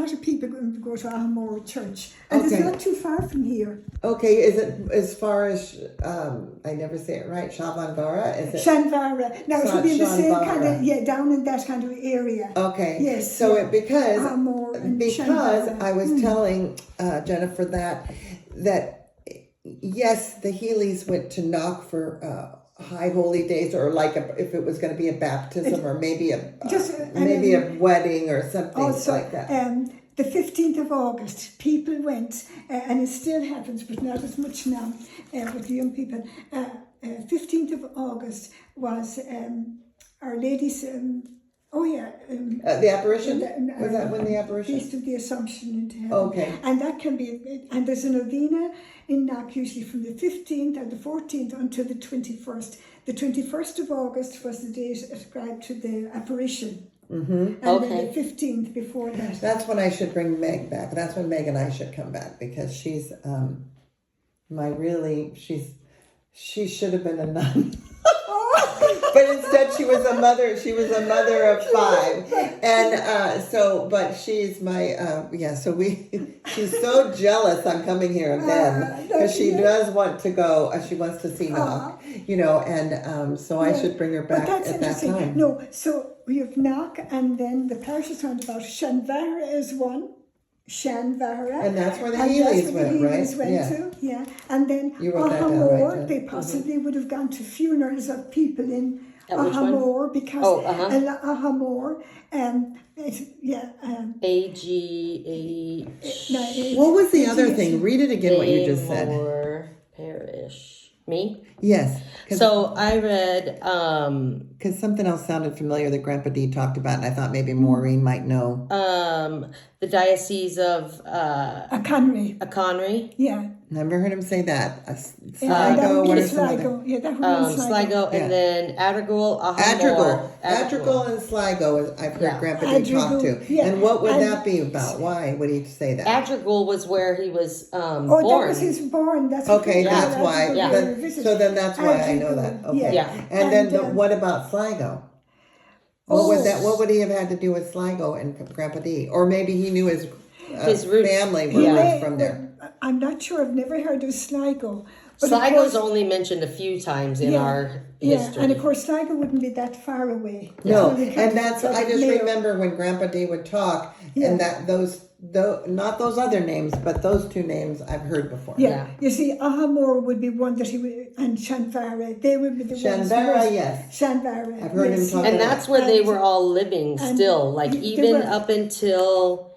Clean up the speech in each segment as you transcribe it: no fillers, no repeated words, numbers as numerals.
lot of people go to Ahamore Church, and it's not too far from here. Okay, is it as far as, I never say it right, Shavanvara? Is it? Shanvara. Now, it would be in the same kind of, down in that kind of area. Okay. Yes. So because Shanvara. I was telling Jennifer that yes, the Healys went to Knock for High Holy Days, or like if it was going to be a baptism, or maybe a wedding or something also, like that. The 15th of August, people went, and it still happens, but not as much now with the young people. 15th of August was Our Lady's. The apparition? Was that when the apparition? Feast of the Assumption into heaven. Okay. And that can be, and there's a novena in Knock usually from the 15th and the 14th until the 21st. The 21st of August was the date ascribed to the apparition. Mm-hmm. And then the 15th before that. That's when I should bring Meg back. That's when Meg and I should come back, because she's she should have been a nun. But instead she was a mother. She was a mother of 5, and but she's my she's so jealous I'm coming here again, because she does want to go. She wants to see Knock, and so I should bring her back at that time. No, so we have Knock, and then the parish is round about. Shanvara is one. Shanvara. And that's where the Healys went, right? Yeah. And then Ahamore, they possibly would have gone to funerals of people in Ahamore, because Ahamore, AGH. What was the other thing? Read it again, what you just said. Parish. Me? Yes. So I read... Because something else sounded familiar that Grandpa D talked about, and I thought maybe Maureen might know. The Diocese of... Aconry. Yeah. Never heard him say that. Sligo, what is Sligo? Yeah, that was Sligo, and then Adrigul, Ahamore. Adrigul and Sligo, I've heard Grandpa D talk to. Yeah. And what would that be about? Why would he say that? Adrigul was where he was born. That was his born. That's okay, that's why. So then that's why I know that. Okay. Yeah. And then what about Sligo? What would he have had to do with Sligo and Grandpa D? Or maybe he knew his roots. Family was from there. I'm not sure. I've never heard of Sligo. Sligo's only mentioned a few times in our history. Yeah, and of course Sligo wouldn't be that far away. No, and that's I just remember when Grandpa D would talk, and that not those other names, but those two names I've heard before. Yeah. You see, Ahamore would be one that he would, and Shanvara, they would be the ones. Shanvara, yes. Shanvara. I've heard him talk. And that's where they were all living still, like even up until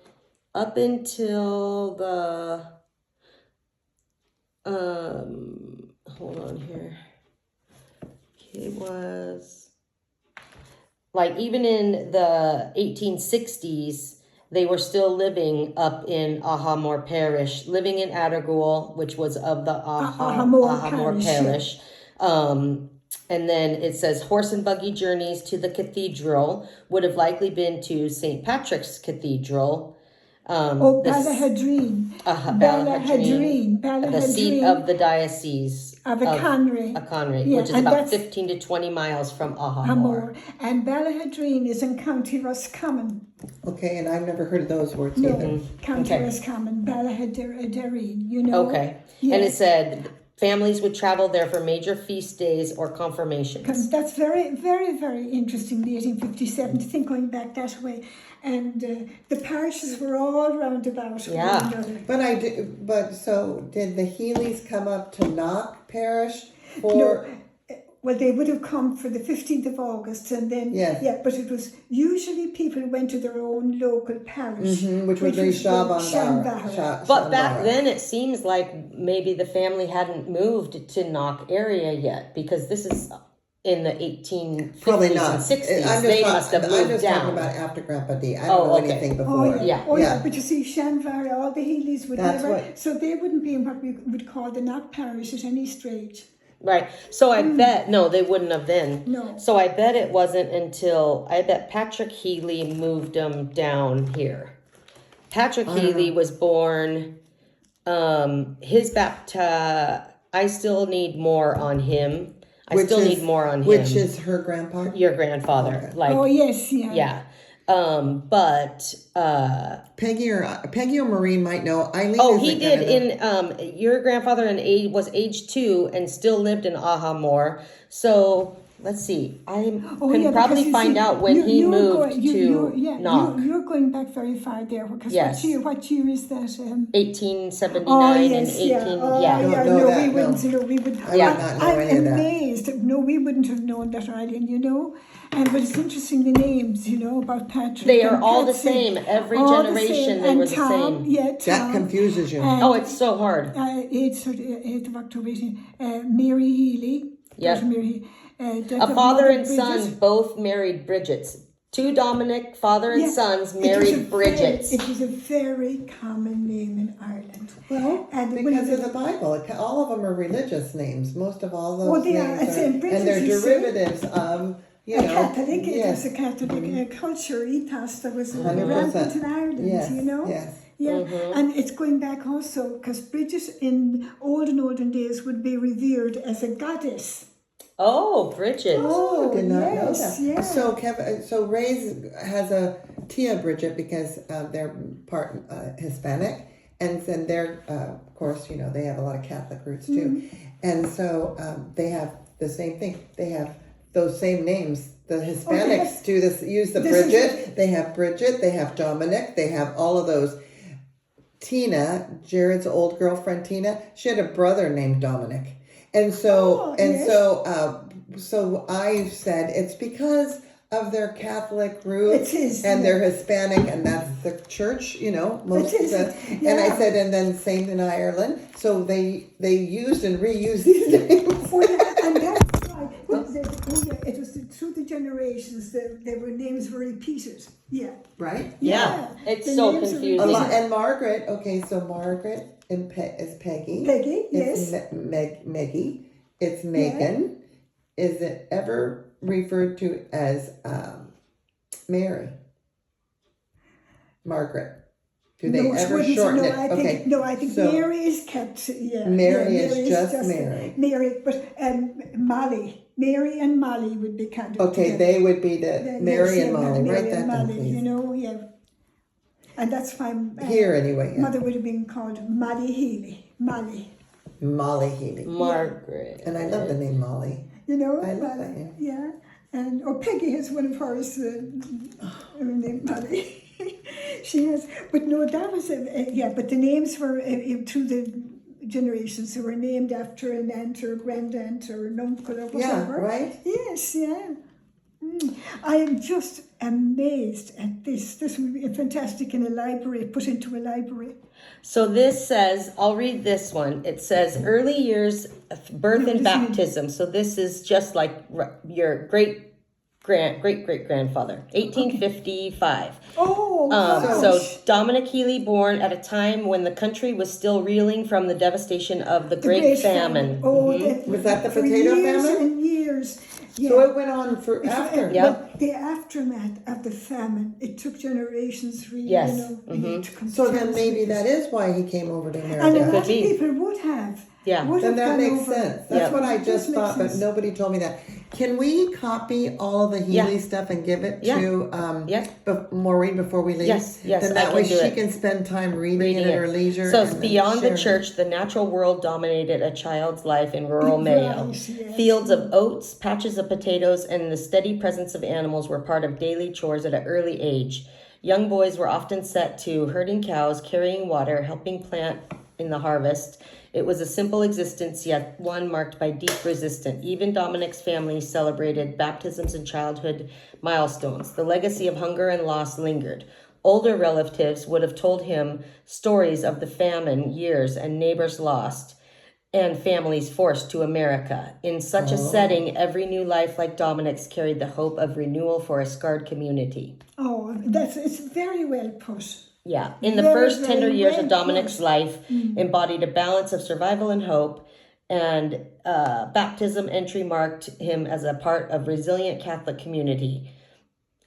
the hold on here. It was like even in the 1860s, they were still living up in Ahamore Parish, living in Adrigul, which was of the Ahamore Parish. And then it says horse and buggy journeys to the cathedral would have likely been to St. Patrick's Cathedral. Ballahadreen. Ballahadreen. The seat of the Diocese of Aconry, which is about 15 to 20 miles from Ahamore. And Ballahadreen is in County Roscommon. Okay, and I've never heard of those words either. County Roscommon, Ballahadreen, Okay, and it said families would travel there for major feast days or confirmations. That's very, very, very interesting, the 1857, to think going back that way. And the parishes were all round about. Yeah. But so did the Healys come up to Knock Parish for? No. Well, they would have come for the 15th of August, and then but it was usually people went to their own local parish, which would be Shanvara. But back then, it seems like maybe the family hadn't moved to Knock area yet, because this is in the 1850s and 60s. They must have moved down. I'm just talking about after Grandpa D. I don't know anything before. But you see, Shanvara, all the Healys would never, so they wouldn't be in what we would call the Knock parish at any stage. Right. So I bet, no, they wouldn't have been. No. So I bet it wasn't until, I bet Patrick Healy moved them down here. Patrick Healy was born, I still need more on him. Which is her grandpa? Your grandfather. Okay. Yeah. But Peggy or Maureen might know. Eileen. oh, he isn't did. gonna know. In your grandfather was age 2 and still lived in Ahamore. So let's see. I can because probably you find see, out when he moved to Knock. You're going back very far there. Because Yes. what year is that? 1879 Oh yes, and 18. yeah. Oh, Yeah. Don't yeah. know No, that, we no. wouldn't. No, we would. I would not know any I'm of that. amazed. No, we wouldn't have known that, Eileen. You know, but it's interesting the names. You know about Patrick. They are and all the Patsy, same. Every all the generation, same. they And were the Tom, same. Yeah, Tom. That confuses you. And, Oh, it's so hard. 8th of October, Mary Healy. Yep. daughter Mary, death A of father Mother and sons Bridget. both married Bridgets. 2 Dominic, father and Yeah, sons, it was a married Bridgets. It was a very common name in Ireland. Well, And when because you- of the Bible, all of them are religious names. Most of all those Well, they are. names It's in British, and they're you see. derivatives of, you A know. Catholic, it yes. was a Catholic culture ethos that was 100%. rampant in Ireland, Yes, you know? yes. Yeah, and it's going back also because Bridget in olden days would be revered as a goddess. Oh, Bridget. Oh, did not know yes, that. yeah. So Ray's has a Tia Bridget because they're part Hispanic, and then they're of course, you know, they have a lot of Catholic roots too, and so they have the same thing. They have those same names. The Hispanics do this. Use the Bridget. They have Bridget. They have Dominic. They have all of those. Tina, Jared's old girlfriend Tina, she had a brother named Dominic. And so so I said it's because of their Catholic roots It is, and yeah. they're Hispanic and that's the church, you know, most It is, of the, and I yeah. said and then same in Ireland. So they used and reused these names. Well, and that's why it was through the generations that names were repeated. Yeah. Right? Yeah, it's the so names are confusing. A repeated. lot, and Margaret, okay, so Margaret is Peggy. Peggy, It's yes. Meggie. It's Megan. Is it ever referred to as Mary? Margaret. Do they No, it ever wouldn't. shorten No, it? I think so Mary is kept. Yeah, Mary yeah, is just Mary. Mary, but Molly, Mary and Molly would be kind of okay, together. they would be the Mary Yes, and yeah, Molly. Mary Write and that down, Molly, please. you know, yeah. And that's why Here anyway. Yeah. mother would have been called Molly Healy. Molly. Molly Healy. Margaret. And I love the name Molly. You know, I love Molly, that, yeah. And Peggy has one of hers, her name Molly. She has, but no, that was but the names were through the generations. They were named after an aunt or a grand aunt or an uncle or whatever. Yeah, right? Yes, yeah. I am just amazed at this. This would be fantastic in a library, put into a library. So this says, I'll read this one. It says early years, birth and baptism. So this is just like your great grandfather, 1855. Oh, So gosh. Dominic Healy, born at a time when the country was still reeling from the devastation of the Great Famine. Oh, Was that the for potato years famine? and years. Yeah. So it went on for after. Yeah. But the aftermath of the famine, it took generations really, Yes. really to come to So then terms maybe with that this. is why he came over to And a America. lot of be. people would have. Yeah. Would Then have that gone makes over. sense. That's Yeah. what I It does just make thought, but sense. nobody told me that. Can we copy all the Healy Yeah. stuff and give it Yeah. to Yeah. Maureen before we leave? Yes, Then I that can way do she it. can spend time reading it at her leisure. So and then beyond the share it. church, the natural world dominated a child's life in rural Right, Mayo. yes. Fields of oats, patches of potatoes, and the steady presence of animals were part of daily chores at an early age. Young boys were often set to herding cows, carrying water, helping plant in the harvest. It was a simple existence, yet one marked by deep resistance. Even Dominic's family celebrated baptisms and childhood milestones. The legacy of hunger and loss lingered. Older relatives would have told him stories of the famine years and neighbors lost and families forced to America. In such a setting, every new life like Dominic's carried the hope of renewal for a scarred community. Oh, it's very well put. Yeah. In the Very, first very tender years well of Dominic's put. life, embodied a balance of survival and hope, and baptism entry marked him as a part of resilient Catholic community.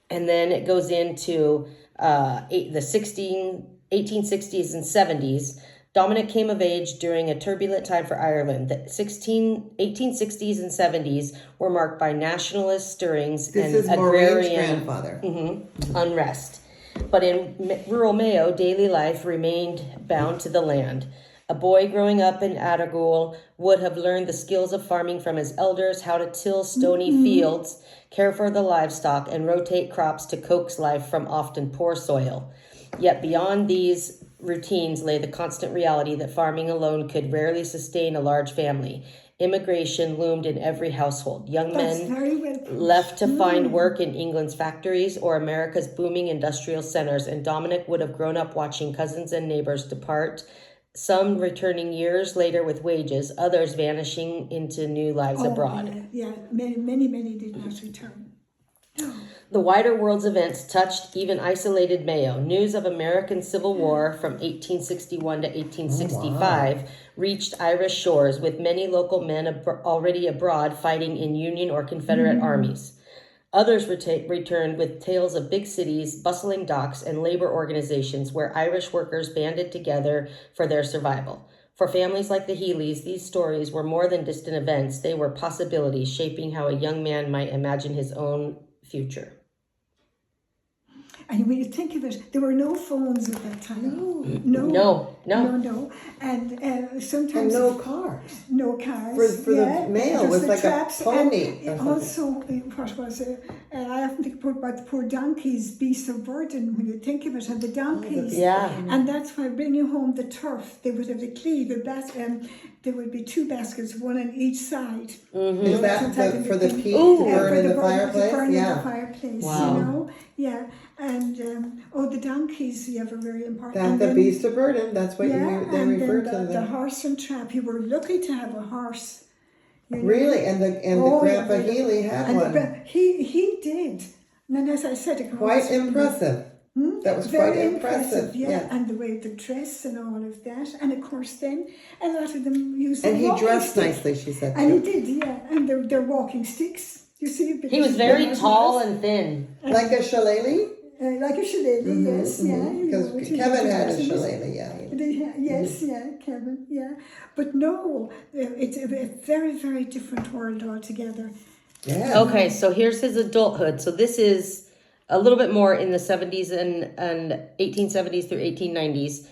And then it goes into the 1860s and 70s. Dominic came of age during a turbulent time for Ireland. The 1860s and 70s were marked by nationalist stirrings This and is Maureen's agrarian grandfather. unrest. But in rural Mayo, daily life remained bound to the land. A boy growing up in Adagul would have learned the skills of farming from his elders, how to till stony fields, care for the livestock, and rotate crops to coax life from often poor soil. Yet beyond these routines lay the constant reality that farming alone could rarely sustain a large family. Immigration loomed in every household. Young That's men very well put. left to find work in England's factories or America's booming industrial centers, and Dominic would have grown up watching cousins and neighbors depart, some returning years later with wages, others vanishing into new lives abroad. Yeah, many did not return. The wider world's events touched even isolated Mayo. News of American Civil War from 1861 to 1865 reached Irish shores, with many local men already abroad fighting in Union or Confederate armies. Others returned with tales of big cities, bustling docks, and labor organizations where Irish workers banded together for their survival. For families like the Healys, these stories were more than distant events. They were possibilities shaping how a young man might imagine his own future. And when you think of it, there were no phones at that time. No. And sometimes... And no cars. No cars. For the mail, Just was the like traps. a pony. And or something. also, what was it? I often think about the poor donkeys, beasts of burden, when you think of it, and the donkeys. Yeah. And that's why bringing home the turf, they would have the cleave, there would be two baskets, one on each side. Is that for the peat Ooh. to burn in the To fireplace? burn in Yeah. the fireplace, Wow. you know? Yeah. And, the donkeys, yeah, were very important. That And the then- beast of burden. That's what they and refer then to the them. horse and trap. You were lucky to have a horse. You know? Really, and the Grandpa yeah, Healy had and one. He did. And as I said, it Quite was impressive. That was very quite impressive. Yeah, and the way the dress and all of that, and of course then a lot of them used. And he walking dressed sticks. nicely, she said. And he Too. did, yeah. And they're walking sticks. You see, He was very tall and thin. Like a shillelagh? like a shillelagh, yes, yeah. Because Kevin had a shillelagh, yeah. Yes, yeah, Kevin, yeah. But no, it's a very, very different world altogether. Yeah. Okay, so here's his adulthood. So this is a little bit more in the 70s and 1870s through 1890s.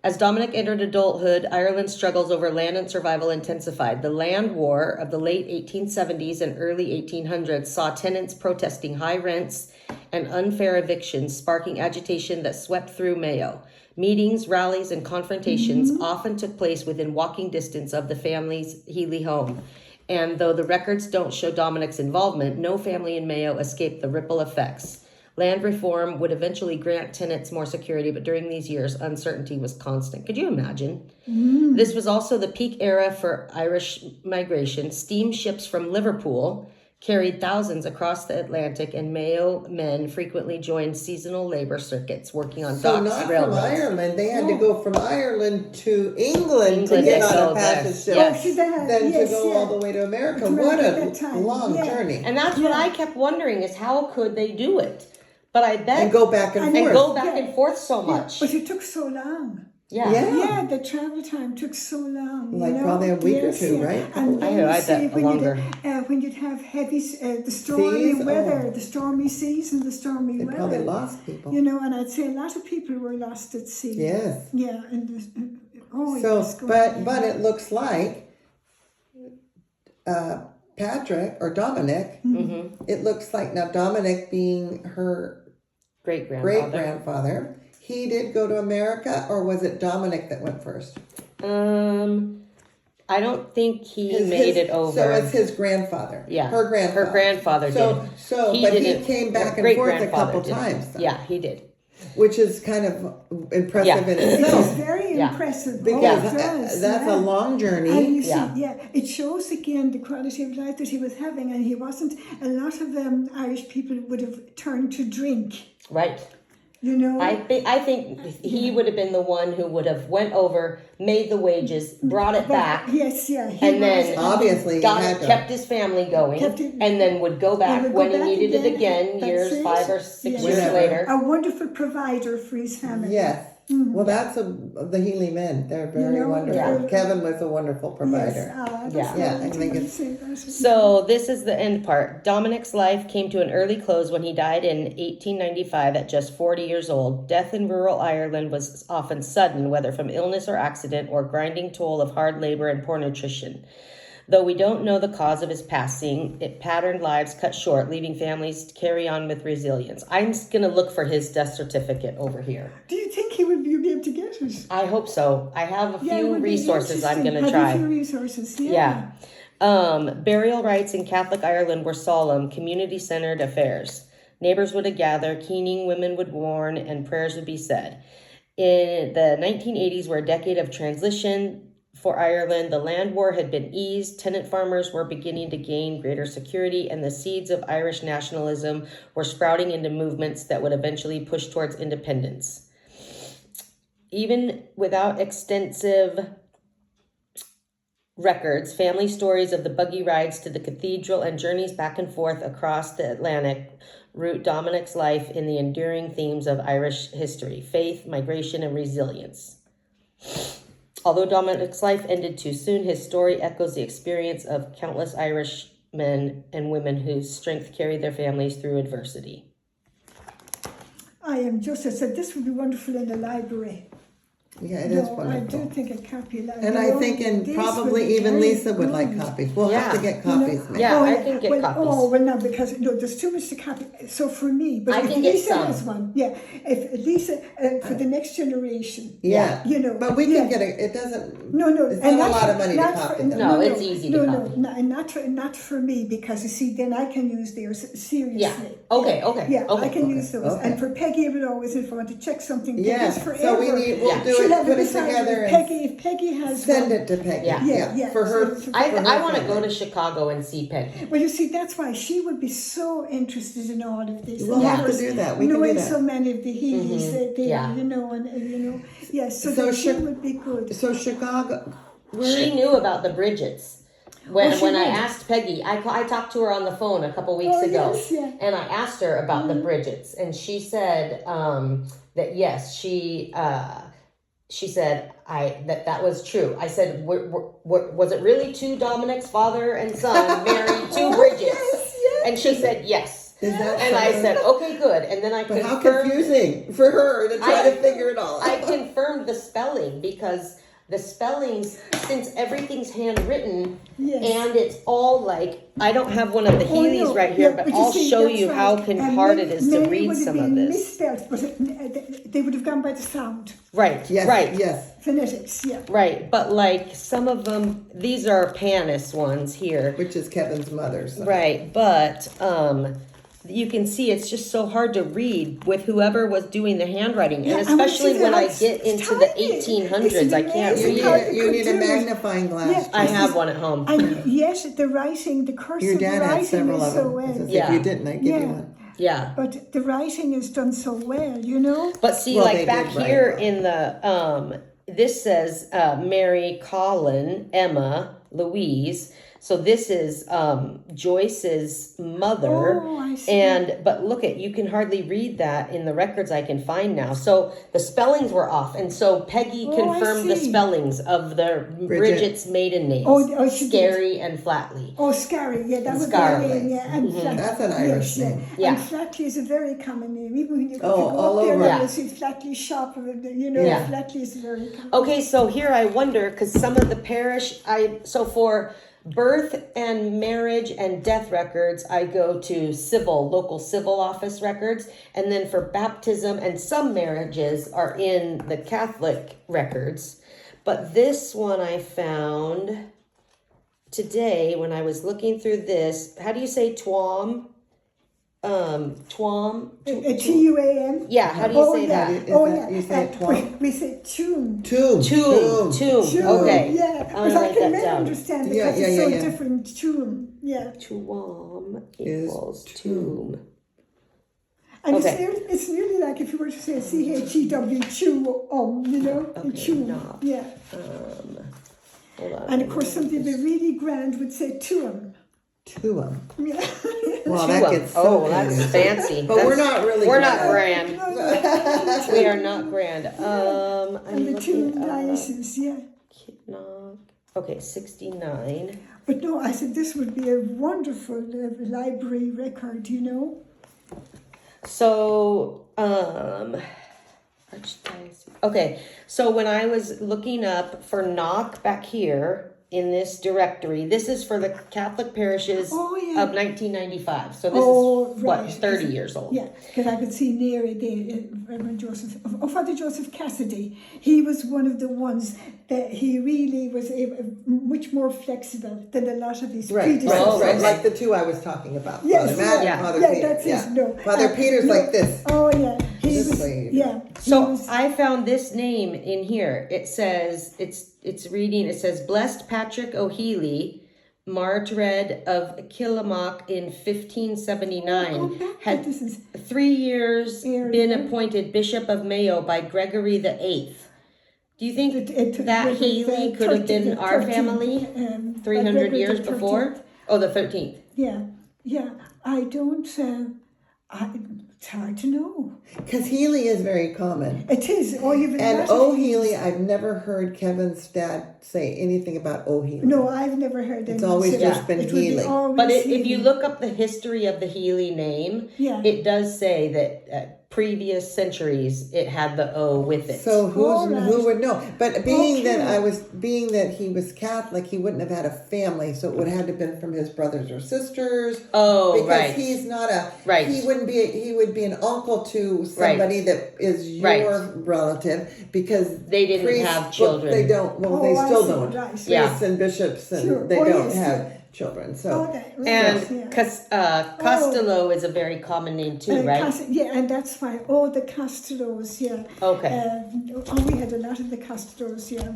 As Dominic entered adulthood, Ireland's struggles over land and survival intensified. The land war of the late 1870s and early 1800s saw tenants protesting high rents and unfair evictions, sparking agitation that swept through Mayo. Meetings, rallies, and confrontations often took place within walking distance of the family's Healy home. And though the records don't show Dominic's involvement, no family in Mayo escaped the ripple effects. Land reform would eventually grant tenants more security, but during these years, uncertainty was constant. Could you imagine? This was also the peak era for Irish migration. Steamships from Liverpool carried thousands across the Atlantic, and Mayo men frequently joined seasonal labor circuits, working on So docks, not railroads. from Ireland. They had to go from Ireland to England to get to on go a there. passage ship. Yes. Then to go all the way to America. What a long journey. And that's what I kept wondering is how could they do it? But I bet And go back and forth. go back and forth so much. But it took so long. Yeah. Yeah, the travel time took so long. Like you know? probably a week or two, right? And I then know, you I see bet longer. when you'd have heavy, the stormy Seas, weather, the stormy seas and the stormy They weather. probably lost people. You know, and I'd say a lot of people were lost at sea. Yes. Yeah, and it So, was going but it looks like Patrick or Dominic. It looks like now Dominic being her great grandfather. He did go to America, or was it Dominic that went first? I don't think he made it over. So it's his grandfather. Yeah. Her grandfather. Her grandfather did. But he didn't- came back her and forth a great-grandfather couple didn't. times. Though, Yeah, he did. Which is kind of impressive in It was itself. very Yeah. impressive. Because it does, that's yeah. a long journey. And you see, Yeah. it shows again the quality of life that he was having, and he wasn't. A lot of Irish people would have turned to drink. Right. You know, I think he would have been the one who would have went over, made the wages, brought it back, Yes, yeah. and then Obviously, he had to. kept his family going, Kept it- and then would go back would go when back he needed it again, That's years it. 5 or 6 Yes. years Whenever. later. A wonderful provider for his family. Yes. Well, that's the Healy men. They're very wonderful. Yeah. Kevin was a wonderful provider. Yeah. I think it's... So this is the end part. Dominic's life came to an early close when he died in 1895 at just 40 years old. Death in rural Ireland was often sudden, whether from illness or accident or grinding toll of hard labor and poor nutrition. Though we don't know the cause of his passing, it patterned lives cut short, leaving families to carry on with resilience. I'm going to look for his death certificate over here. Do you think he would be able to get it? I hope so. I have a Yeah, it few would be resources I'm going to interesting. try. Have a few resources, Yeah. Burial rites in Catholic Ireland were solemn, community-centered affairs. Neighbors would gather, keening women would mourn, and prayers would be said. In the 1980s were a decade of transition for Ireland. The land war had been eased, tenant farmers were beginning to gain greater security, and the seeds of Irish nationalism were sprouting into movements that would eventually push towards independence. Even without extensive records, family stories of the buggy rides to the cathedral and journeys back and forth across the Atlantic root Dominic's life in the enduring themes of Irish history: faith, migration, and resilience. Although Dominic's life ended too soon, his story echoes the experience of countless Irish men and women whose strength carried their families through adversity. I am just, I said, this would be wonderful in the library. Yeah, it is wonderful. I do think a copy. And I think, and probably even Lisa would like copies. We'll have to get copies. Yeah, I can get copies. Oh, well, no, because there's too much to copy. So for me, but I if can get Lisa some. has one, if Lisa, for the next generation. Yeah. But we can get it doesn't... No, it's not a lot of money to copy them. No, it's easy to copy. Not for me, because you see, then I can use theirs seriously. Yeah. Okay. Yeah, okay. I can use those. Okay. And for Peggy, I would always, if I want to check something, Yes, forever. so we'll do it, put it together If Peggy has send one, it to Peggy. Yeah. For her. I want to go to Chicago and see Peggy. Well, you see, that's why she would be so interested in all of this. We'll have to do that. We can do knowing that. so many of the Healys, so So she would be good. So Chicago. She knew about the Bridgets. When she I did? asked Peggy, I talked to her on the phone a couple weeks ago, yes, yeah. and I asked her about the Bridgets, and she said that yes, she said that was true. I said, was it really two Dominic's father and son married two Bridgets? Yes. And she said yes. Is that And I something? said, okay, good. And then I But how confirmed. confusing for her to try to figure it all out. I confirmed the spelling, because the spellings, since everything's handwritten, Yes. and it's all like, I don't have one of the Healys right here, but you I'll see, show that's you right. how And hard it is to many read would have some of been this. misspelled, but they would have gone by the sound. Right, Yes, right. Yes. Phonetics, yeah. Right, but like some of them, these are Panis ones here. Which is Kevin's mother. So. Right, but you can see it's just so hard to read with whoever was doing the handwriting, Yeah, and and especially see, when I it's get into the tiny. 1800s, It's I can't amazing read how it. You need a do it. magnifying glass. Yeah. I have one at home. And yet the writing, the cursive Your dad had writing several is of so them. well. Yeah. If you didn't, I'd give you one. Yeah. But the writing is done so well, you know? But see, Well, like they back did write here well. in the this says Mary, Colin, Emma, Louise. So this is Joyce's mother. Oh, I see. But look you can hardly read that in the records I can find now. So the spellings were off, and so Peggy I confirmed the see. spellings of the Bridget's maiden names. Oh, she did. Scary and Flatley. Oh, Scary, yeah, that would be Scarlett. a name, yeah. And Flatley, That's an Irish yes, name. Yeah. And Flatley is a very common name. Even when you, if you Oh, go all up there, over. Yeah. you'll see Flatley shop, Yeah. Flatley is very common. Okay, so here I wonder, because some of the parish, for birth and marriage and death records, I go to local civil office records. And then for baptism and some marriages are in the Catholic records. But this one I found today when I was looking through this. How do you say Tuam? Tuam? Tuam? Yeah, how do you say that? You say it twice? We say tomb. Tomb. Tomb. Okay. Yeah, I'm but gonna I write can that down. understand Yeah, because yeah, it's so yeah, yeah. different. Tomb, yeah. Tuam Is equals tomb. And Okay. it's nearly like if you were to say CHEW, chew, Okay, chew, no. yeah. Hold on. And of course, something that really grand would say tuum. Tuam. Yeah. Wow, that gets so Oh, that's confusing. fancy. But we're not really We're not grand. grand. We are not grand. And the two diocese, yeah. Okay, 69. But no, I said this would be a wonderful library record, you know. So, archdiocese. Okay, so when I was looking up for Knock back here in this directory, this is for the Catholic parishes Oh, yeah. of 1995. So this is right. what, 30 years old. Yeah, because I could see near it there, Reverend Joseph, Father Joseph Cassidy. He was one of the ones that he really was much more flexible than a lot of his predecessors. Oh, Right, like the two I was talking about. Yes, Father Matt yeah, and Father yeah, Peter. that's Yeah. it. No, Father Peter's no. like this. Oh yeah, he This was. way. Yeah. So I found this name in here. It says it's reading. It says Blessed Patrick O'Healy, Martyred of Killamach in 1579, had this is 3 years area. been appointed Bishop of Mayo by Gregory the VIII. Do you think that Healy could have been our family 300 years before? Oh, the 13th. Yeah. I don't. It's hard to know. Because Healy is very common. It is. Or you've And O'Healy, I've never heard Kevin's dad say anything about O'Healy. No, I've never heard It's anyone always say just that. been It would be Healy. always But if Healy. you look up the history of the Healy name, Yeah. it does say that previous centuries it had the O with it. So All right. who would know? But being Okay. that he was Catholic, he wouldn't have had a family, so it would have to have been from his brothers or sisters. Oh, because right. he's not a Right. He would be an uncle to somebody that is your Right. relative because They didn't priests- have children. They don't. Well, Oh, they I still see, don't. right. Priests Yeah. and bishops and Sure. they Oh, don't yes, have yeah. children. So Okay. Right. And yeah. Costello is a very common name too, right? Yeah, and that's why all the Castellos, yeah. Okay. We had a lot of the Castellos, yeah.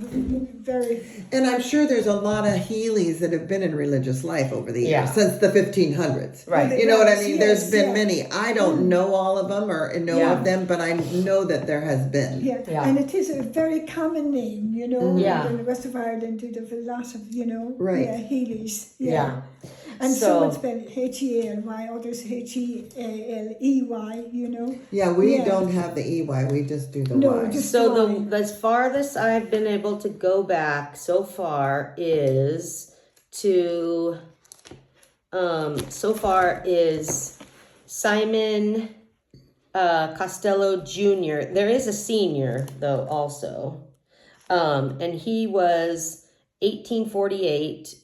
Very. and I'm sure there's a lot of Healys that have been in religious life over the years Yeah. since the 1500s. Right. You know what I Yes, mean? There's yes, been yeah. many. I don't know all of them or know Yeah. of them, but I know that there has been. Yeah. Yeah. And it is a very common name, you know. Yeah. In the west of Ireland, you have a lot of, you know, Right. yeah, Healys. Yeah. And So- some would spell Healy, others Healey, you know. Yeah, we Yeah. don't have the EY. We just do the No, Y. just So Y. as farthest I've been able to go back so far is to Simon Costello Jr. There is a senior though also. And he was 1848,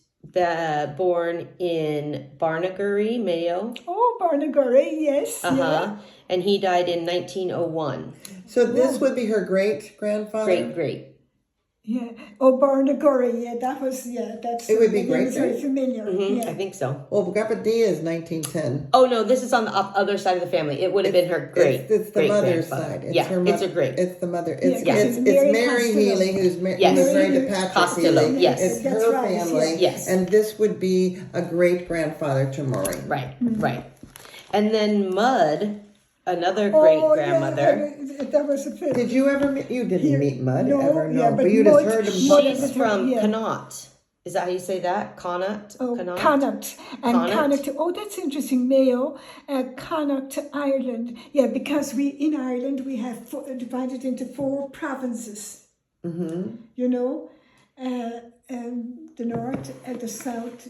born in Barnagarry, Mayo. Oh, Barnagarry, yes. Uh-huh. And he died in 1901. So this would be her great grandfather. Great. Yeah. Oh, Barnagarry, yeah, that was, yeah, that's. It would be the name great, is very right? familiar. Yeah. I think so. Well, Gapadilla is 1910. Oh no, this is on the other side of the family. It would have been her It's the great mother's grandfather. side. It's Yeah, her it's a great. It's the mother. Yeah, It's 'cause it's, it's it's Mary Mary Costello. Healy who's Yes. married to Patrick Costello, Healy. yes. It's That's her right, family. yes. And this would be a great grandfather to Maureen. Right. And then Mud, another great grandmother. Yeah, that was a fit. Did you ever meet? You didn't Here- meet Mud no, ever, no. yeah, but but you Mud- just heard him. Mud- She's from Yeah. Connaught. Is that how you say that? Connaught? Oh, Connaught? Connaught. And Connaught. Connaught. Oh, that's interesting. Mayo, Connaught, Ireland. Yeah, because in Ireland we have divided into 4 provinces. Mm-hmm. You know, the north, the south,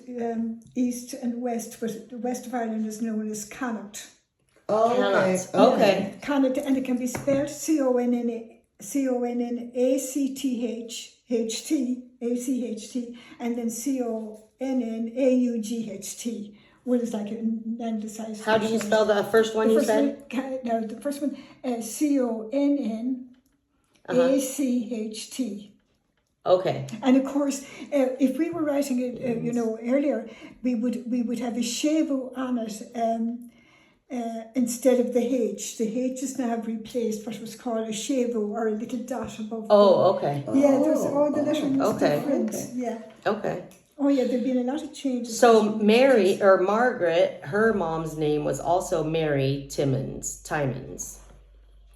east, and west. But the west of Ireland is known as Connaught. Oh, okay. Connaught. Okay. Connaught, and it can be spelled ConnanactHT, and then Connaught. Well, it's like an anglicized. How do you spell the first one The you first said? one, no, the first one, Connanacht. Okay. And of course, if we were writing it, earlier, we would have a shevu on it instead of the H. The H is now replaced what was called a shevu, or a little dot above. Oh, okay. Yeah, there's all the lettering is Okay. different. Okay. Yeah. Okay. Oh yeah, there've been a lot of changes. So Mary or Margaret, her mom's name was also Mary Timons.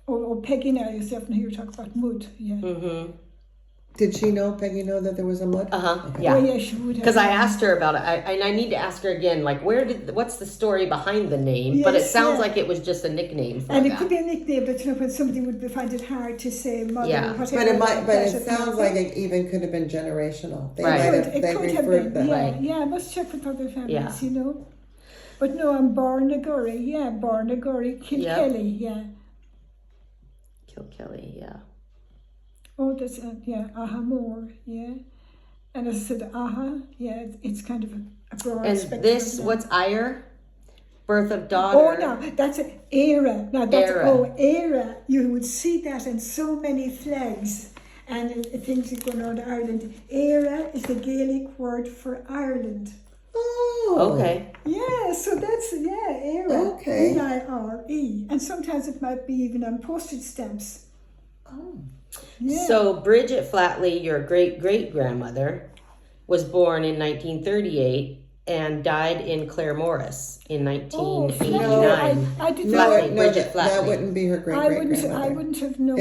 Oh, Peggy now, yourself, and here you talk about Mud. Yeah. Mm-hmm. Did Peggy know that there was a mud? Yeah. Oh, yeah, she would have. Because I asked her about it, and I need to ask her again. Like, what's the story behind the name? But it Yes, sounds yeah. like it was just a nickname for And it that. could be a nickname, but when somebody would find it hard to say mother Yeah. or whatever. But it sounds like it even could have been generational. They Right. might have, It they could have referred been, that. yeah, Right. yeah. I must check with other families, Yeah. But no, I'm Barnagurry, Kilkelly, yeah. Kilkelly, yeah. Oh, that's Ahamore, yeah. And as I said, yeah, it's kind of a broad And spectrum. this, of what's Ire? Birth of Oh, daughter. no, that's an era. Now that's Era. era. You would see that in so many flags and things that go around Ireland. Era is the Gaelic word for Ireland. Oh. Okay. Yeah, so that's era. Okay. EIRE, and sometimes it might be even on postage stamps. Oh. Yeah. So Bridget Flatley, your great-great-grandmother, was born in 1938 and died in Claremorris in 1989. I did No, not. Bridget that Flatley. wouldn't be her great grandmother. I wouldn't have known.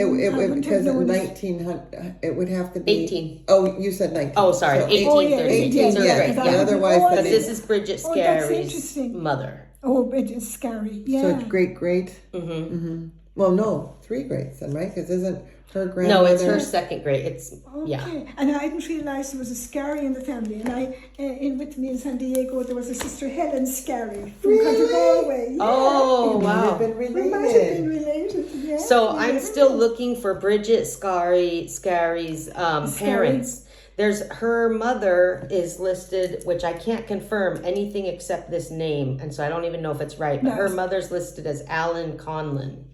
Because in 1900, it would have to be 18. Oh, you said 19. Oh, sorry, So 1838. 18, So yeah. great, Because yeah. otherwise, Oh, that Because is, this is Bridget Oh, that's Scary's interesting. mother. Oh, it is scary. Yeah. so it's great. Mm-hmm. Well, no, 3 greats then, right? Because isn't her No, grandmother? it's her second great. It's Okay. yeah. And I didn't realise there was a Scary in the family. And with me in San Diego, there was a sister Helen Scary from Country Galway. Yeah. Oh You might wow. have been We might have been related. related. Yeah. So You I'm never still know. looking for Bridget Scary's parents. There's her mother is listed, which I can't confirm anything except this name, and so I don't even know if it's right. But her Nice. mother's listed as Alan Conlon.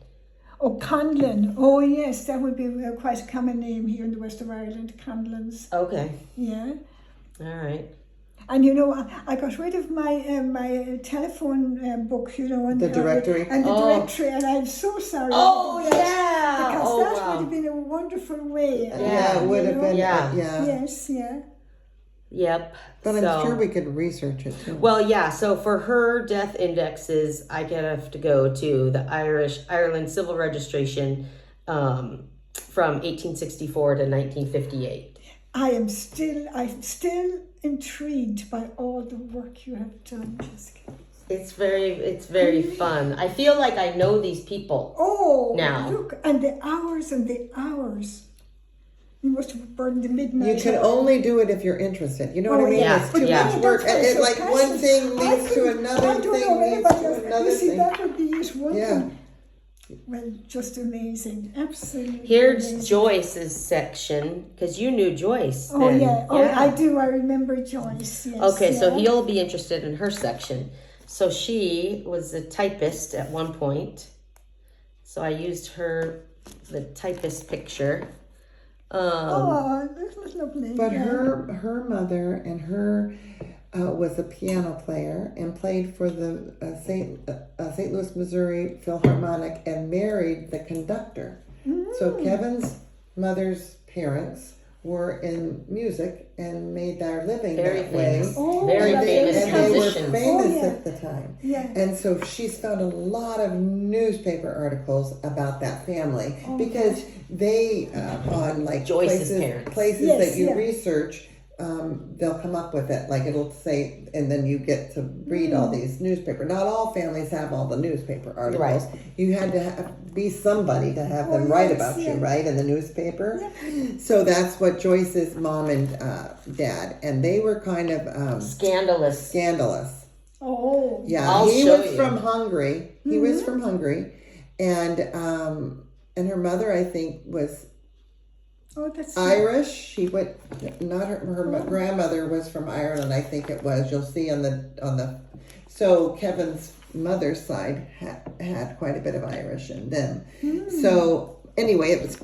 Oh, Conlon. Oh, yes, that would be quite a common name here in the west of Ireland, Conlons. Okay, Yeah. all right. And I got rid of my telephone book, and The directory? and the Oh. directory, and I'm so sorry. Oh about that, yeah. because Oh that would wow. have been a wonderful way. Yeah, it would have been. Yeah. Yes, yeah. Yep. But I'm So- sure we could research it too. Well, yeah. So for her death indexes, I have to go to the Ireland Civil Registration from 1864 to 1958. I'm still intrigued by all the work you have done, Jessica. It's very fun. I feel like I know these people. Oh, Now. look, and the hours and the hours. You must have burned the midnight. You can hour. only do it if you're interested. You know what I mean? yeah. It's too Yeah. much work. That's And it, so like one passionate. thing I leads to couldn't- another I don't thing know leads anybody to else. another You see, thing. that would be just one Yeah. thing. Well, just amazing. Absolutely. Here's amazing. Joyce's section because you knew Joyce. Oh, then. yeah. Oh, I do. I remember Joyce. Yes. Okay, so yeah. he'll be interested in her section. So she was a typist at one point. So I used the typist picture. Oh, that's lovely. But yeah. her mother and her was a piano player and played for the St. Louis, Missouri Philharmonic and married the conductor. So Kevin's mother's parents were in music and made their living Very that way. famous. Oh, Very yeah, famous And they were musicians. famous Oh, yeah. at the time. Yeah. And so she's found a lot of newspaper articles about that family because they on like Joyce's parents. places Yes, that you yeah. research, they'll come up with it. Like it'll say, and then you get to read all these newspaper. Not all families have all the newspaper articles. Right. You had to be somebody to have them write yes, about yeah. you, right, in the newspaper. So that's what Joyce's mom and dad, and they were kind of Scandalous. scandalous. Oh. Yeah, I'll he show was you. from Hungary. He was from Hungary, and her mother, I think, was Oh, that's Irish. She went. Not her grandmother was from Ireland. I think it was. You'll see on the. So Kevin's mother's side had quite a bit of Irish in them. So anyway, it's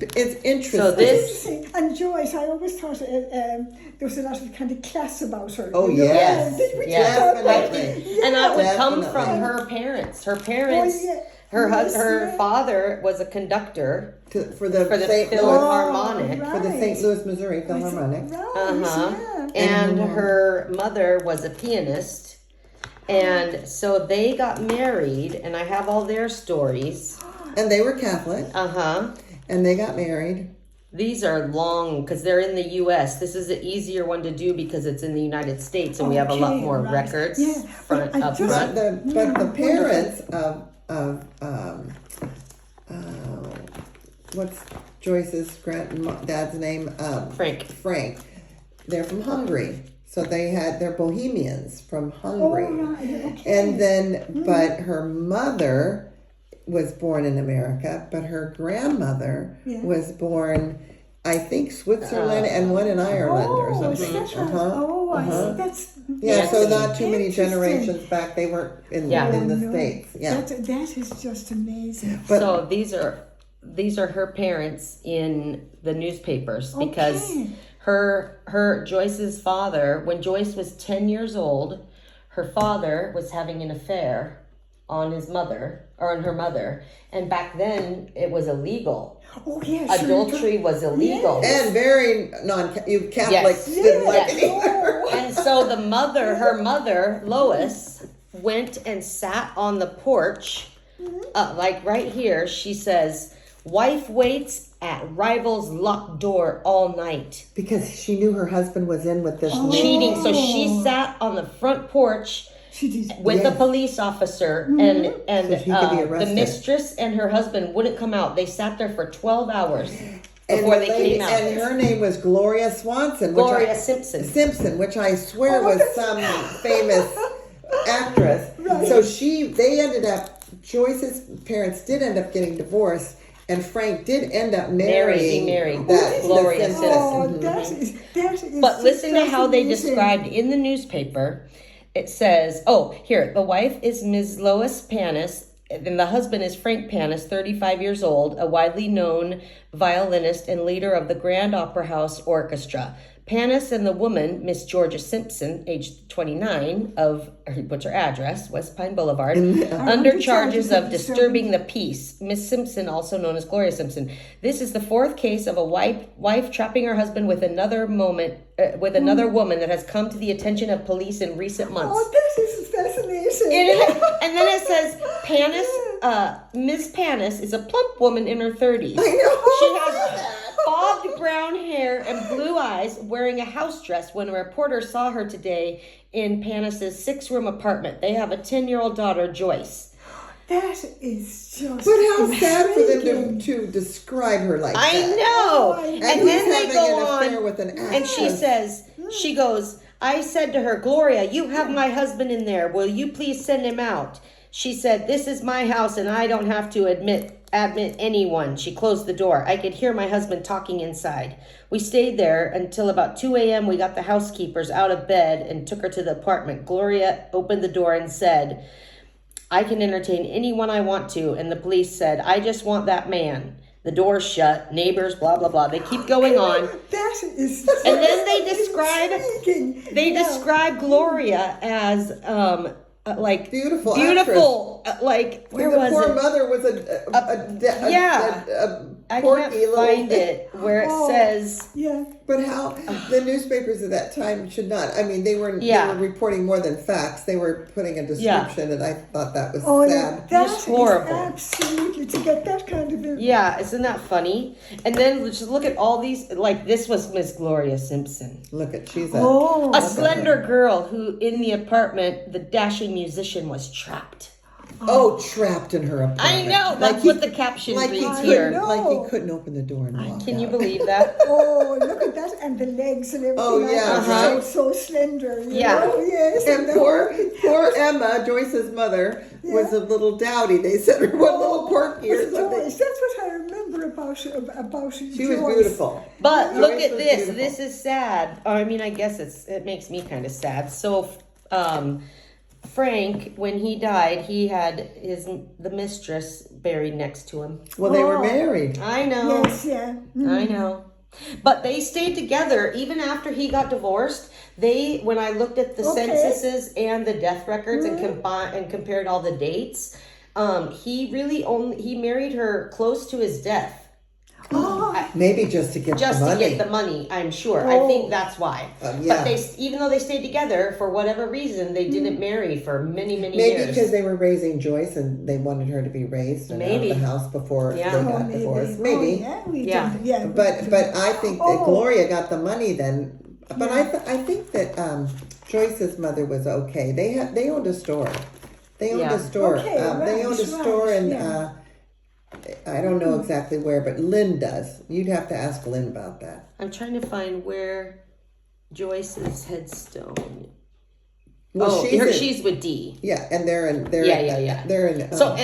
interesting. So this- interesting. And Joyce, I always thought there was a lot of kind of class about her. Oh, you know? yes. Which Yes. I thought that- Definitely. And that would come Definitely. from her parents. Her parents, Oh, yeah. her Yes, her yeah. father was a conductor for the for the St. Louis Philharmonic. Oh, for the right. St. Louis, Missouri Philharmonic. Right, Uh-huh. yeah. And her mother was a pianist. And so they got married, and I have all their stories. And they were Catholic, Uh-huh. and they got married. These are long because they're in the U.S. This is an easier one to do because it's in the United States and we have a lot Okay, more right. records Yeah, front but I up just- front. But the parents of what's Joyce's dad's name? Frank. They're from Hungary. So they're Bohemians from Hungary. Oh, right, okay. And then, but her mother was born in America, but her grandmother was born, I think, Switzerland and one in Ireland or something. That's right. That's Yeah, so that's not too many interesting. generations back, they weren't in the No, States. Yeah. That is just amazing. But- So these are her parents in the newspapers because Okay. her Joyce's father, when Joyce was 10 years old, her father was having an affair on his mother or on her mother, and back then it was illegal. Oh yeah, sure. Adultery was illegal. And very you Catholics Yes. didn't like Yes. it either. And so her mother, Lois, went and sat on the porch, like right here. She says, "Wife waits at rival's locked door all night." Because she knew her husband was in with this man. Cheating. So she sat on the front porch She did. with Yes. a police officer, and So she could be the arrested. mistress and her husband wouldn't come out. They sat there for 12 hours And before the they lady- came out. And her name was Gloria Swanson. Gloria Simpson. Which I swear was some famous actress. Right. So they ended up, Joyce's parents did end up getting divorced, and Frank did end up marrying married. that Gloria the Simpson. Oh, Mhm. that is. But listen to how they amazing. described in the newspaper. It says, here, the wife is Ms. Lois Panis, and the husband is Frank Panis, 35 years old, a widely known violinist and leader of the Grand Opera House Orchestra. Panis and the woman, Miss Georgia Simpson, age 29, what's her address, West Pine Boulevard, under charges of disturbing the peace. Miss Simpson, also known as Gloria Simpson. This is the fourth case of a wife trapping her husband with another woman that has come to the attention of police in recent months. Oh, that is fascinating. And then it says, Miss Panis is a plump woman in her 30s. I know. She has bobbed brown hair and blue eyes, wearing a house dress when a reporter saw her today in Panis's 6-room apartment. They have a 10-year-old daughter, Joyce. That is just. But how sad for them intriguing. to describe her like I that. know. Oh, And And then he's they having go an affair on, with an and she actress. says, she goes, I said to her, Gloria, you have my husband in there. Will you please send him out? She said, this is my house and I don't have to admit anyone. She closed the door. I could hear my husband talking inside. We stayed there until about 2 a.m. We got the housekeepers out of bed and took her to the apartment. Gloria opened the door and said, I can entertain anyone I want to. And the police said, I just want that man. The door's shut, neighbors, blah, blah, blah. They keep going on. That is. And then they describe intriguing. describe Gloria as like Beautiful like where the was poor it? mother was a I porky can't little find thing. it where it Oh. says Yeah. But how the newspapers of that time should not. I mean, they were reporting more than facts. They were putting a description, and I thought that was Oh, sad. that Just is horrible. absolutely to get that kind of. isn't that funny? And then just look at all these, like this was Miss Gloria Simpson. Look at she's A slender girl who in the apartment, the dashing musician was trapped. trapped in her apartment. I know, that's what the caption reads here. Like he couldn't open the door and walk Can you out. believe that? Oh, look at that, and the legs and everything. Oh, yeah, like that. So slender. You know? Yes. And the poor Emma, Joyce's mother, was a little dowdy. They said her one little porky or something. Joyce, that's what I remember about She Joyce. was beautiful. But Joyce look at was this. beautiful. This is sad. I mean, I guess it makes me kind of sad. So, Frank, when he died, he had the mistress buried next to him. Well, they were married. I know. Yes, yeah. I know. But they stayed together even after he got divorced. When I looked at the censuses and the death records and compared all the dates, he married her close to his death. Oh, Maybe just to get just the to money. get the money. I'm sure. I think that's why. Yeah. But even though they stayed together for whatever reason, they didn't marry for many Maybe years. because they were raising Joyce and they wanted her to be raised and out of the house before they got divorced. Maybe. But I think that Gloria got the money then. But I think that Joyce's mother was okay. They owned a store. They owned a store. They owned a store and I don't know exactly where, but Lynn does. You'd have to ask Lynn about that. I'm trying to find where Joyce's headstone. Well, she's with Dee. Yeah, and they're in. Yeah. They're in. So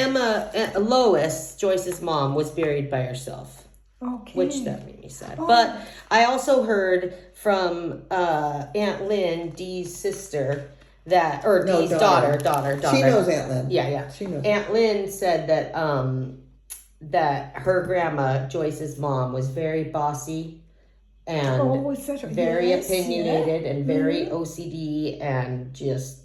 Lois, Joyce's mom, was buried by herself. Okay. Which that made me sad. But I also heard from Aunt Lynn, Dee's sister, Dee's daughter. She knows Aunt Lynn. Yeah. She knows. Aunt Lynn said that that her grandma, Joyce's mom, was very bossy and very opinionated and very OCD and just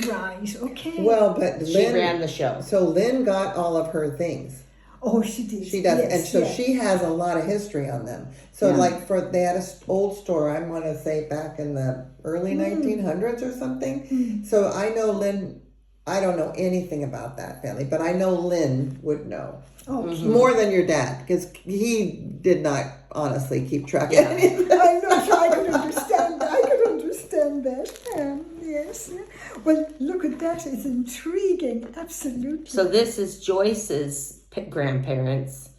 right. Okay. Well, but Lynn, she ran the show. So Lynn got all of her things. Oh, she did. She does, and so she has a lot of history on them. So, they had an old store. I want to say back in the early 1900s or something. So I know Lynn. I don't know anything about that family, but I know Lynn would know more than your dad because he did not honestly keep track of anything. I know. I could understand that. Yes. Well, look at that. It's intriguing. Absolutely. So this is Joyce's grandparents.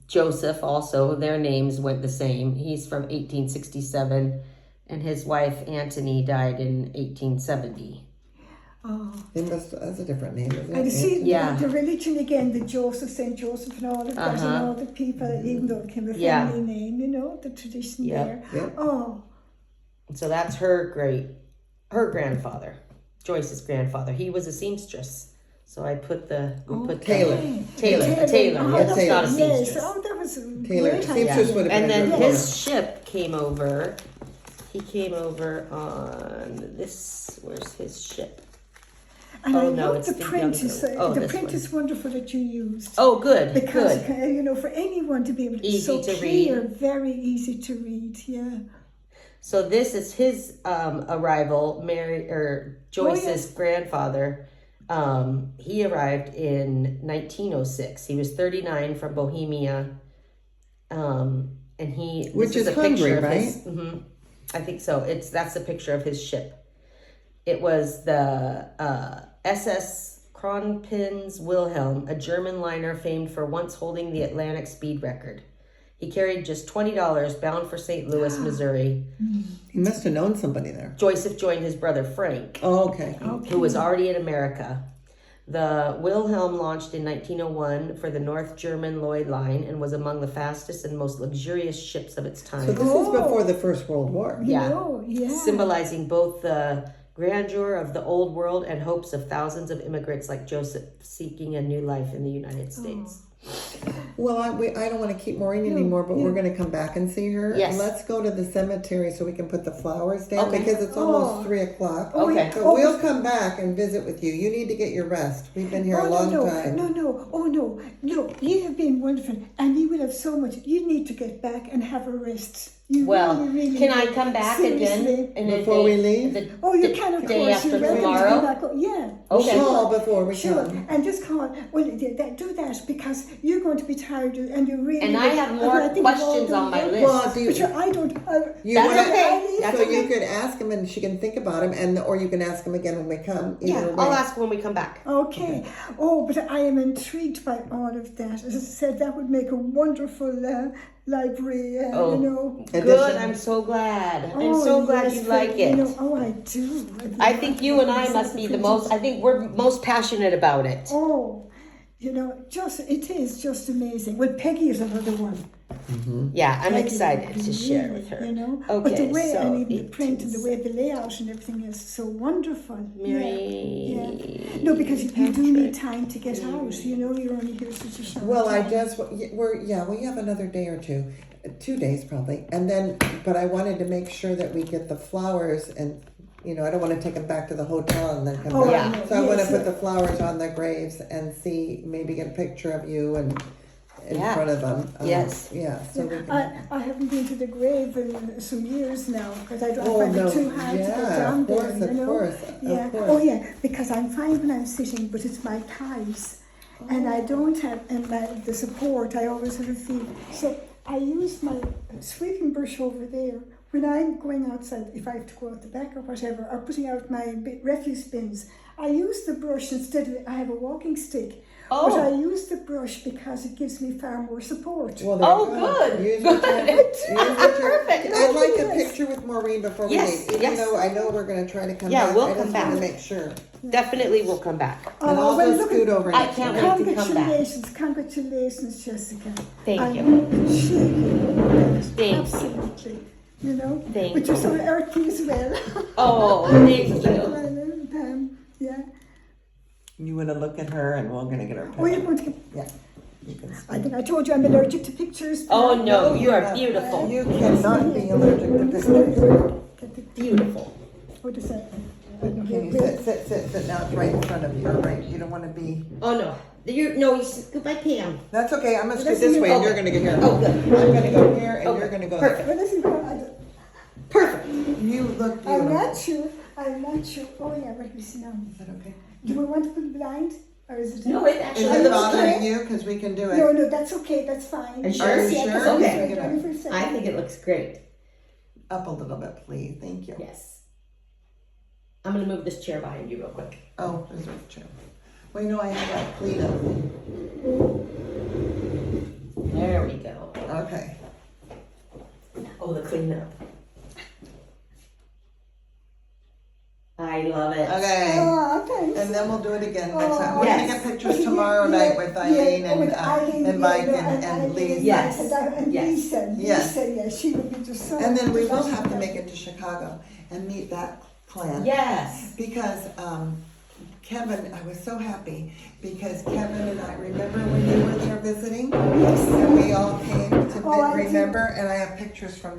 Joseph also, their names went the same. He's from 1867 and his wife Antony died in 1870. Oh. That's a different name, isn't it? And you see the religion again, the St. Joseph and all of that, and all the people, even though it became a family name, the tradition there. Yeah. Oh. So that's her grandfather, Joyce's grandfather. He was a seamstress. So I put Taylor. Taylor. It's not a seamstress. That was Taylor. Seamstress would have been. And then his ship came over. He came over on this. Where's his ship? And I love it's the print. The print one. is wonderful that you used. Oh, good. Because for anyone to be able to easy so to clear, read. very easy to read. Yeah. So this is his arrival. Joyce's grandfather. He arrived in 1906. He was 39 from Bohemia. And which is Hungary, right? I think so. That's a picture of his ship. It was the SS Kronprinz Wilhelm, a German liner famed for once holding the Atlantic speed record. He carried just $20 bound for St. Louis, Missouri. He must have known somebody there. Joseph joined his brother Frank, who was already in America. The Wilhelm launched in 1901 for the North German Lloyd Line and was among the fastest and most luxurious ships of its time. So this is before the First World War. Symbolizing both the grandeur of the old world and hopes of thousands of immigrants like Joseph seeking a new life in the United States. Well, I don't want to keep Maureen anymore, but we're going to come back and see her. Yes. Let's go to the cemetery so we can put the flowers down because it's almost 3:00. Okay. So we'll come back and visit with you. You need to get your rest. We've been here a long time. No, you have been wonderful and you will have so much. You need to get back and have a rest. Really can I come back seriously. again before we leave? You can, of day course. after You're welcome tomorrow? to come back. Yeah. Okay. Call before we Sure, come. and just call. Well, do that because you're going to be tired and you're really. And I have more questions on my list. Well, do you? But I don't. That's okay. So you could ask him and she can think about him, or you can ask him again when we come. Either way. I'll ask when we come back. Okay. Oh, but I am intrigued by all of that. As I said, that would make a wonderful library. Good. I'm so glad. I'm so glad you like it. I do. I think you and I must be the most. I think we're most passionate about it. Oh, it is just amazing. Well, Peggy is another one. Mm-hmm. Yeah, I'm excited to share with her. Okay, but the way the print and the way the layout and everything is so wonderful. Mary. No, because you do need time to get out. You're only here such a short time. We have another day or two. 2 days probably, and then. But I wanted to make sure that we get the flowers, and I don't want to take them back to the hotel and then come back. Yeah. So I want to put the flowers on the graves and maybe get a picture of you and in Yeah. front of them. Yes. Yeah. So we can. I haven't been to the grave in some years now because I Oh, find no. it too hard to get Yeah, down of course, there. of You know? course, Yeah. of course. Oh yeah, because I'm fine when I'm sitting, but it's my thighs, and I don't have the support. I always have a feel. So I use my sweeping brush over there when I'm going outside. If I have to go out the back or whatever, or putting out my refuse bins, I use the brush instead of. I have a walking stick. Oh. But I use the brush because it gives me far more support. Well, there Oh, you go. good. Use what you- use what you- Perfect. I'd like a picture with Maureen before we Yes, leave. Even yes. though I know we're going to try to come Yeah, back. we'll I come just want to back. make sure. Definitely will come back. And I'll well, just look, scoot over I next can't to wait you. to come back. Congratulations, Jessica. Thank I'm you. shaking. Thanks. Absolutely. You know, Thank but you're so earthy as well. Oh, thank you. Yeah. You want to look at her and we're going to get her Oh, you're picture. going to get. Yeah. You can I think I told you I'm allergic to pictures. Oh no, you are not. beautiful. You cannot be allergic to pictures. Beautiful. What is that? Can you sit? Now it's right in front of you, right? You don't want to be... Oh no, you goodbye, Pam. That's okay. I'm going to scoot Listen, this way and okay. you're going to get here. Oh, good. I'm going to go here and Okay, you're going to go perfect. Well, listen, Perfect. there. You look beautiful. I'm not sure. Oh yeah, right, listen now. Is that okay? Do we want to put it blind? Or is it? No, it Is actually it looks bothering great. you? Because we can do it. No, that's okay. That's fine. Are you sure? Are you Yeah, sure? that's okay. Okay. Only for a second. I think it looks great. Up a little bit, please. Thank you. Yes. I'm gonna move this chair behind you real quick. Oh, there's a chair. Well, you know, I have that clean up. There we go. Okay. Oh, the cleanup. I love it. Okay. Oh, thanks. And then we'll do it again next Oh, time. We're yes. going to get pictures tomorrow night with Eileen and Mike and Lisa. Yes. And Yes. Lisa. Yes. Lisa, yeah, she would be just so. And then we will have to make it to Chicago and meet that clan. Yes. Because Kevin, I was so happy because Kevin and I, remember when you were there visiting? Yes. And we all came to Oh, I do. remember, and I have pictures from